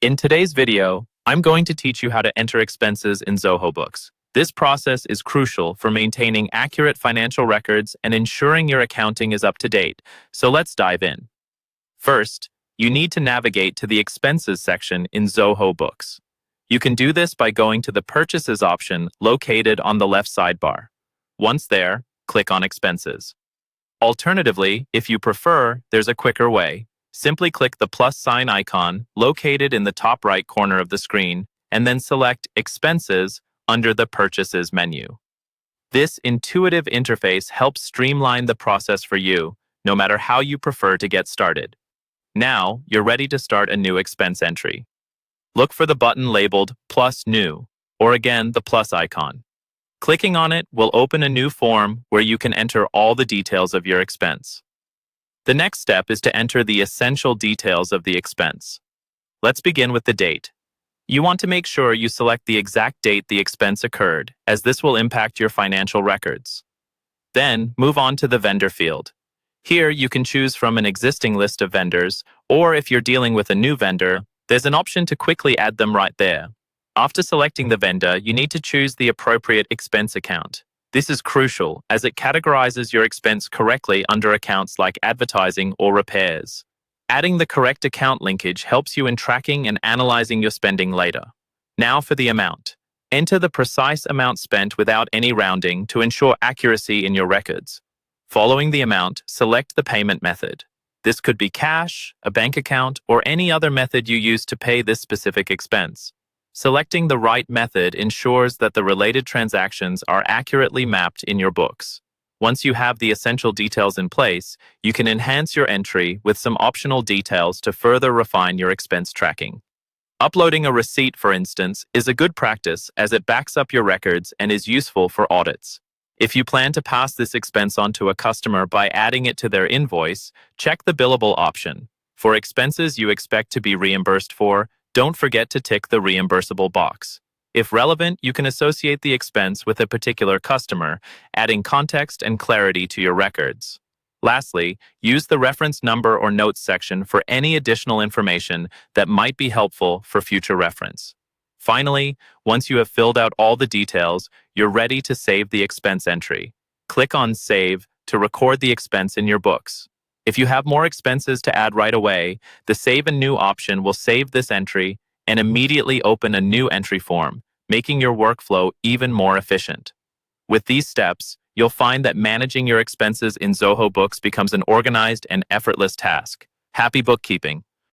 In today's video, I'm going to teach you how to enter expenses in Zoho Books. This process is crucial for maintaining accurate financial records and ensuring your accounting is up to date, so let's dive in. First, you need to navigate to the Expenses section in Zoho Books. You can do this by going to the Purchases option located on the left sidebar. Once there, click on Expenses. Alternatively, if you prefer, there's a quicker way. Simply click the plus sign icon located in the top right corner of the screen and then select Expenses under the Purchases menu. This intuitive interface helps streamline the process for you, no matter how you prefer to get started. Now, you're ready to start a new expense entry. Look for the button labeled Plus New, or again, the plus icon. Clicking on it will open a new form where you can enter all the details of your expense. The next step is to enter the essential details of the expense. Let's begin with the date. You want to make sure you select the exact date the expense occurred, as this will impact your financial records. Then, move on to the vendor field. Here, you can choose from an existing list of vendors, or if you're dealing with a new vendor, there's an option to quickly add them right there. After selecting the vendor, you need to choose the appropriate expense account. This is crucial as it categorizes your expense correctly under accounts like advertising or repairs. Adding the correct account linkage helps you in tracking and analyzing your spending later. Now for the amount. Enter the precise amount spent without any rounding to ensure accuracy in your records. Following the amount, select the payment method. This could be cash, a bank account, or any other method you use to pay this specific expense. Selecting the right method ensures that the related transactions are accurately mapped in your books. Once you have the essential details in place, you can enhance your entry with some optional details to further refine your expense tracking. Uploading a receipt, for instance, is a good practice as it backs up your records and is useful for audits. If you plan to pass this expense on to a customer by adding it to their invoice, check the billable option. For expenses you expect to be reimbursed for, don't forget to tick the reimbursable box. If relevant, you can associate the expense with a particular customer, adding context and clarity to your records. Lastly, use the reference number or notes section for any additional information that might be helpful for future reference. Finally, once you have filled out all the details, you're ready to save the expense entry. Click on Save to record the expense in your books. If you have more expenses to add right away, the Save and New option will save this entry and immediately open a new entry form, making your workflow even more efficient. With these steps, you'll find that managing your expenses in Zoho Books becomes an organized and effortless task. Happy bookkeeping!